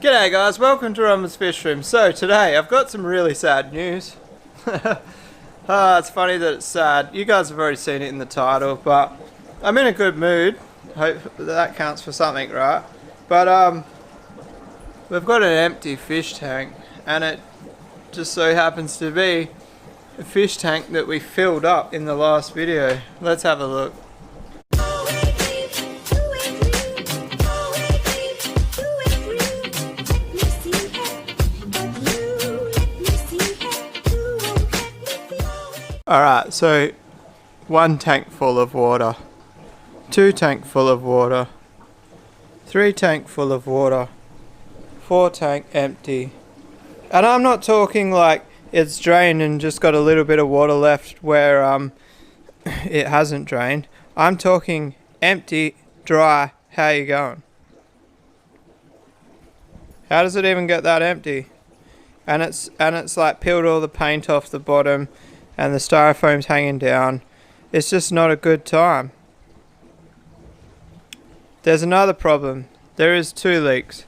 G'day guys, welcome to Romans Fish Room. So today I've got some really sad news. It's funny that it's sad. You guys have already seen it in the title, but I'm in a good mood. Hope that counts for something, right? But we've got an empty fish tank, and it just so happens to be a fish tank that we filled up in the last video. Let's have a look. Alright, so 1 tank full of water, 2 tank full of water, 3 tank full of water, 4 tank empty. And I'm not talking like it's drained and just got a little bit of water left where it hasn't drained. I'm talking empty, dry. How you going? How does it even get that empty? And it's like peeled all the paint off the bottom, and the styrofoam's hanging down. It's just not a good time. There's another problem. There is 2 leaks.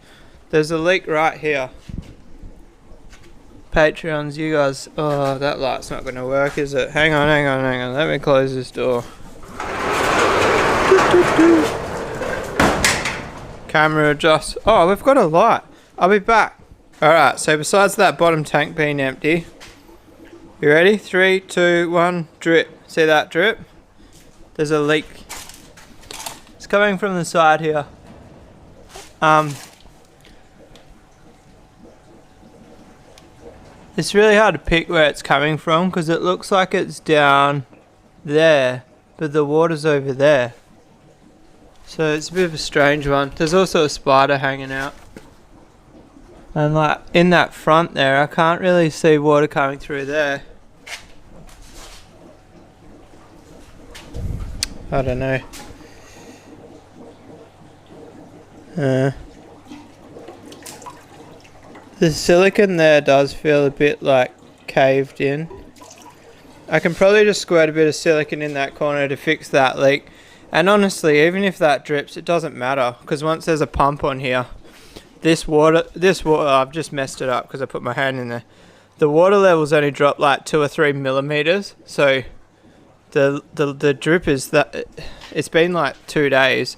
There's a leak right here. Patreons, you guys, oh, that light's not gonna work, is it? Hang on. Let me close this door. Camera adjust. Oh, we've got a light. I'll be back. Alright, so besides that bottom tank being empty, you ready? 3, 2, 1, drip. See that drip? There's a leak. It's coming from the side here. It's really hard to pick where it's coming from because it looks like it's down there, but the water's over there. So it's a bit of a strange one. There's also a spider hanging out. And like in that front there, I can't really see water coming through there. I don't know. The silicone there does feel a bit like caved in. I can probably just squirt a bit of silicone in that corner to fix that leak. And honestly, even if that drips, it doesn't matter, because once there's a pump on here, this water, I've just messed it up because I put my hand in there. The water levels only drop like 2 or 3 millimeters, so the drip is that it's been like 2 days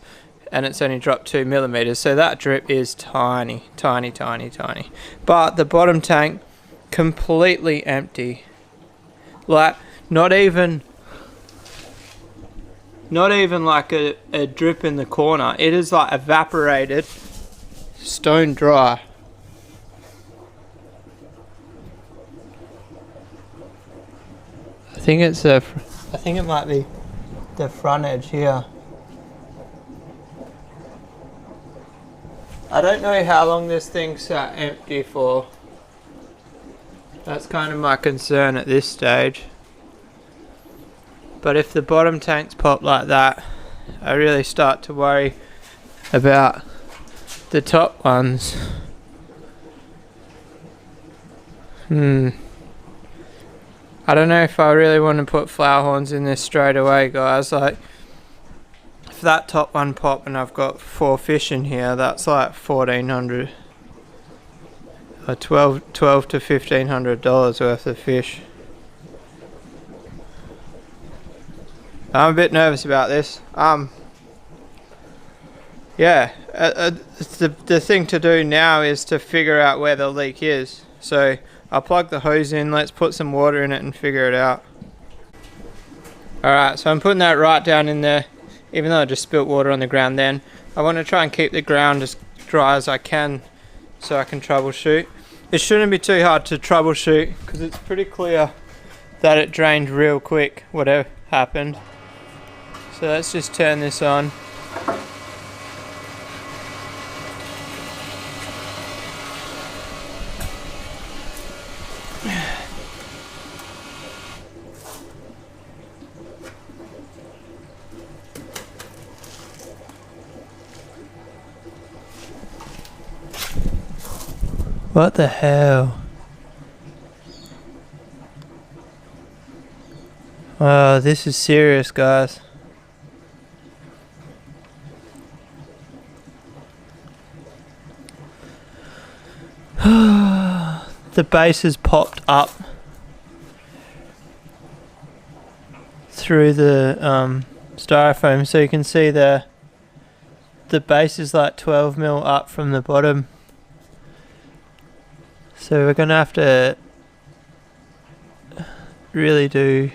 and it's only dropped 2 millimeters, so that drip is tiny. But the bottom tank completely empty, like not even like a drip in the corner. It is like evaporated, stone dry. I think it might be the front edge here. I don't know how long this thing's sat empty for. That's kind of my concern at this stage. But if the bottom tanks pop like that, I really start to worry about the top ones. I don't know if I really want to put flower horns in this straight away, guys. Like, if that top one pop and I've got 4 fish in here, that's like $1,400, $12 to $1,500 worth of fish. I'm a bit nervous about this. Yeah, the thing to do now is to figure out where the leak is. So I'll plug the hose in, let's put some water in it and figure it out. Alright, so I'm putting that right down in there, even though I just spilt water on the ground then. I want to try and keep the ground as dry as I can so I can troubleshoot. It shouldn't be too hard to troubleshoot because it's pretty clear that it drained real quick, whatever happened. So let's just turn this on. What the hell? Oh, this is serious, guys. The base has popped up through the styrofoam, so you can see the base is like 12 mil up from the bottom. So we're gonna have to really do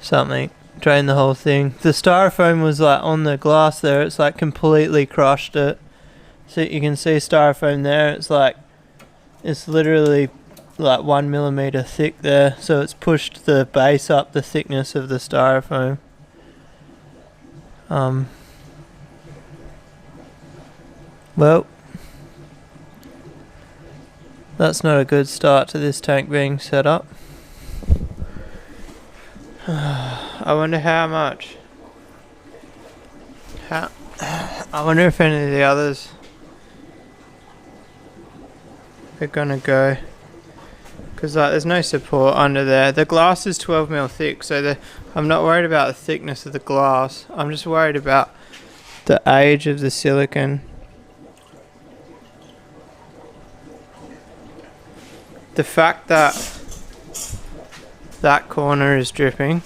something, drain the whole thing. The styrofoam was like on the glass there, it's like completely crushed it. So you can see styrofoam there, it's literally like 1 millimeter thick there, so it's pushed the base up the thickness of the styrofoam. Well, that's not a good start to this tank being set up. I wonder how much. I wonder if any of the others are gonna go, because like there's no support under there. The glass is 12 mil thick, so I'm not worried about the thickness of the glass. I'm just worried about the age of the silicon. The fact that that corner is dripping,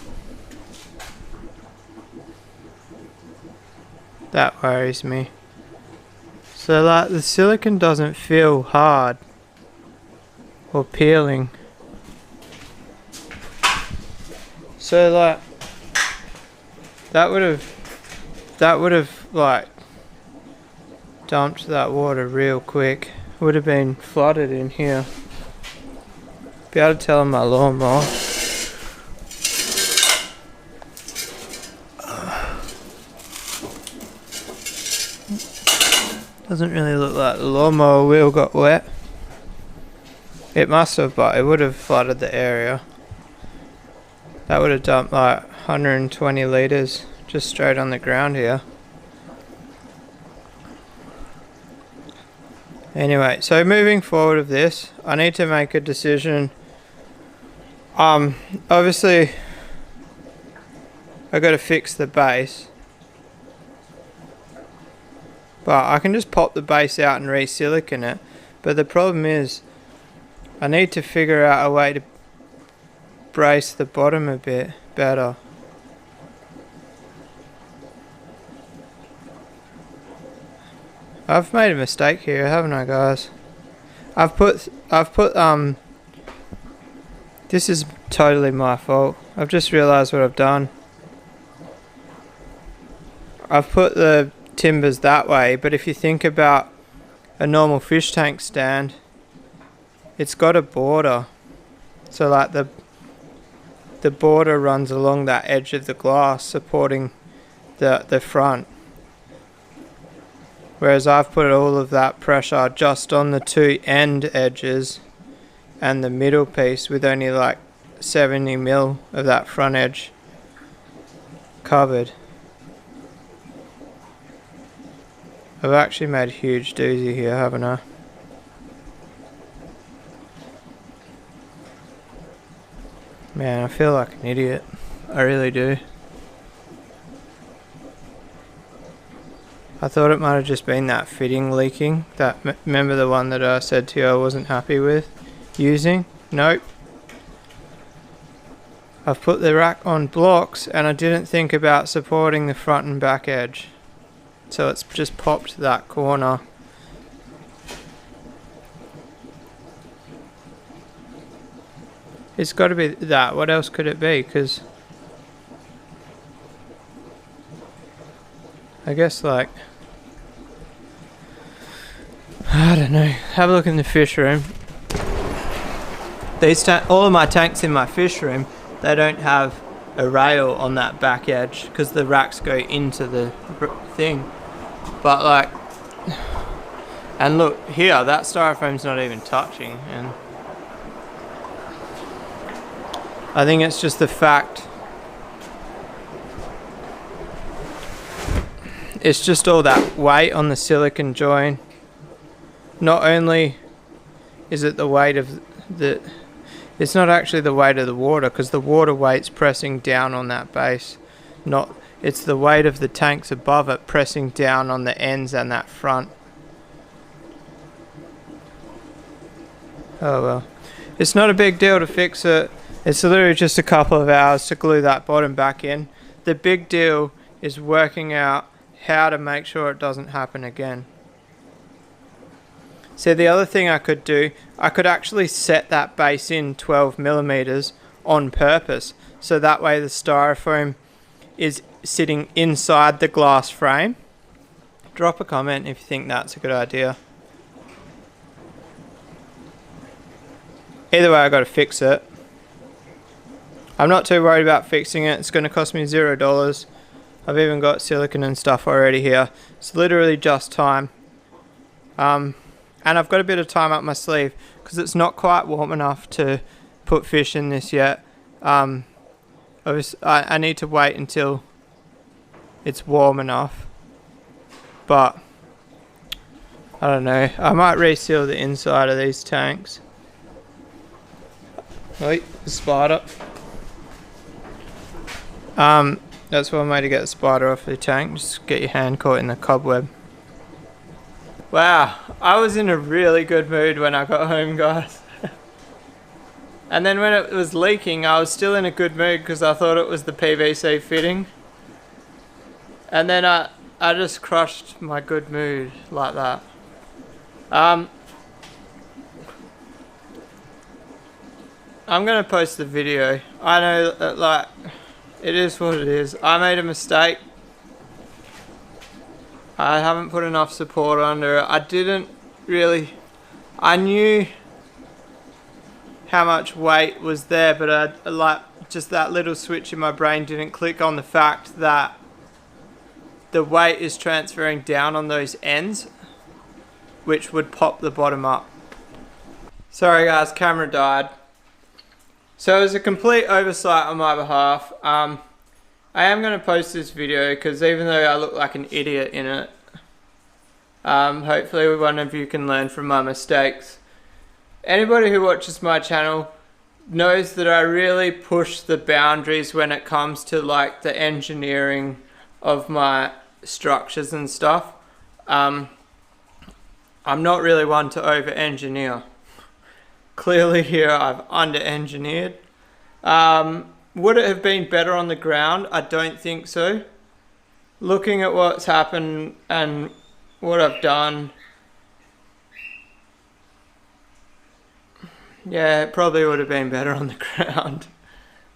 that worries me. So like the silicon doesn't feel hard or peeling. So like that would have like dumped that water real quick. Would have been flooded in here. Be able to tell on my lawnmower. Doesn't really look like the lawnmower wheel got wet. It must have, but it would have flooded the area. That would have dumped like 120 litres just straight on the ground here. Anyway, so moving forward with this, I need to make a decision. Obviously I got to fix the base, but I can just pop the base out and re-silicon it. But the problem is I need to figure out a way to brace the bottom a bit better. I've made a mistake here, haven't I, guys? I've put this is totally my fault. I've just realised what I've done. I've put the timbers that way, but if you think about a normal fish tank stand, it's got a border. So like the border runs along that edge of the glass supporting the front. Whereas I've put all of that pressure just on the two end edges and the middle piece, with only like 70 mil of that front edge covered. I've actually made a huge doozy here, haven't I? Man, I feel like an idiot. I really do. I thought it might have just been that fitting leaking. Remember the one that I said to you I wasn't happy with using? Nope. I've put the rack on blocks and I didn't think about supporting the front and back edge. So it's just popped that corner. It's got to be that. What else could it be? Because I guess like, I don't know. Have a look in the fish room. All of my tanks in my fish room, they don't have a rail on that back edge because the racks go into the thing. But like, and look here, that styrofoam's not even touching, and I think it's just the fact. It's just all that weight on the silicon join. Not only is it the weight of the, it's not actually the weight of the water, because the water weight's pressing down on that base. It's the weight of the tanks above it pressing down on the ends and that front. Oh well. It's not a big deal to fix it. It's literally just a couple of hours to glue that bottom back in. The big deal is working out how to make sure it doesn't happen again. So the other thing I could do, I could actually set that base in 12 millimeters on purpose. So that way the styrofoam is sitting inside the glass frame. Drop a comment if you think that's a good idea. Either way, I got to fix it. I'm not too worried about fixing it. It's going to cost me $0. I've even got silicone and stuff already here. It's literally just time. And I've got a bit of time up my sleeve because it's not quite warm enough to put fish in this yet. Obviously, I need to wait until it's warm enough. But I don't know. I might reseal the inside of these tanks. Wait, the spider. That's one way to get the spider off the tank. Just get your hand caught in the cobweb. Wow, I was in a really good mood when I got home, guys. And then when it was leaking, I was still in a good mood because I thought it was the PVC fitting. And then I just crushed my good mood like that. I'm gonna post the video. I know that, like, it is what it is. I made a mistake. I haven't put enough support under it. I knew how much weight was there, but just that little switch in my brain didn't click on the fact that the weight is transferring down on those ends, which would pop the bottom up. Sorry guys, camera died. So it was a complete oversight on my behalf. I am going to post this video because even though I look like an idiot in it, hopefully one of you can learn from my mistakes. Anybody who watches my channel knows that I really push the boundaries when it comes to like the engineering of my structures and stuff. I'm not really one to over-engineer. Clearly here I've under-engineered. Would it have been better on the ground? I don't think so. Looking at what's happened and what I've done, yeah, it probably would have been better on the ground.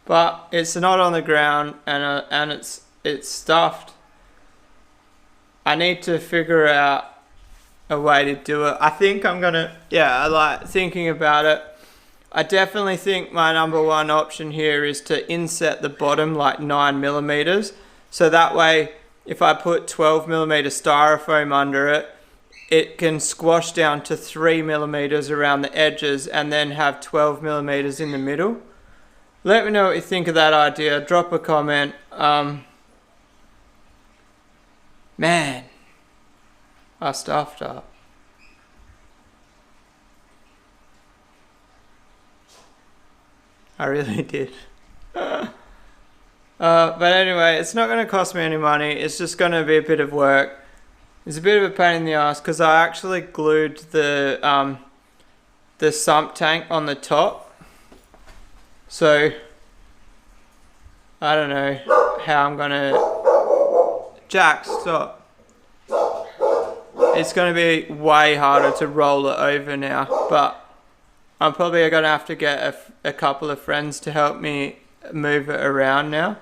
But it's not on the ground and it's stuffed. I need to figure out a way to do it. I think I'm gonna, I like thinking about it. I definitely think my number one option here is to inset the bottom like 9 millimeters. So that way, if I put 12 millimeter styrofoam under it, it can squash down to 3 millimeters around the edges and then have 12 millimeters in the middle. Let me know what you think of that idea. Drop a comment. Man, I stuffed up. I really did. But anyway, it's not going to cost me any money. It's just going to be a bit of work. It's a bit of a pain in the ass because I actually glued the sump tank on the top. So I don't know how I'm going to... Jack, stop. It's going to be way harder to roll it over now, but I'm probably going to have to get a couple of friends to help me move it around now.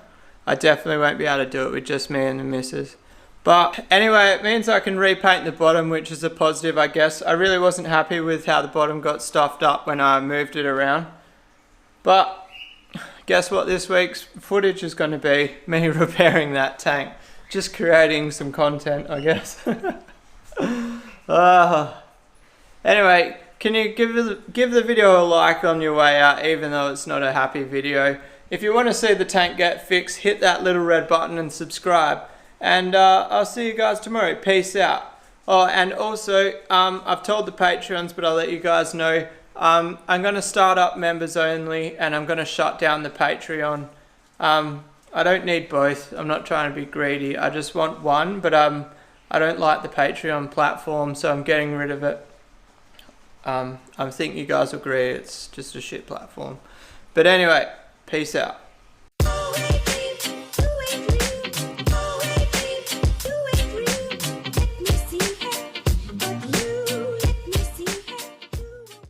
I definitely won't be able to do it with just me and the missus. But anyway, it means I can repaint the bottom, which is a positive, I guess. I really wasn't happy with how the bottom got stuffed up when I moved it around. But guess what this week's footage is going to be? Me repairing that tank. Just creating some content, I guess. Anyway, can you give the video a like on your way out, even though it's not a happy video? If you want to see the tank get fixed, hit that little red button and subscribe. And I'll see you guys tomorrow. Peace out. Oh, and also, I've told the Patreons, but I'll let you guys know, I'm going to start up members only, and I'm going to shut down the Patreon. I don't need both. I'm not trying to be greedy. I just want one, but I don't like the Patreon platform, so I'm getting rid of it. I think you guys will agree it's just a shit platform. But anyway, peace out.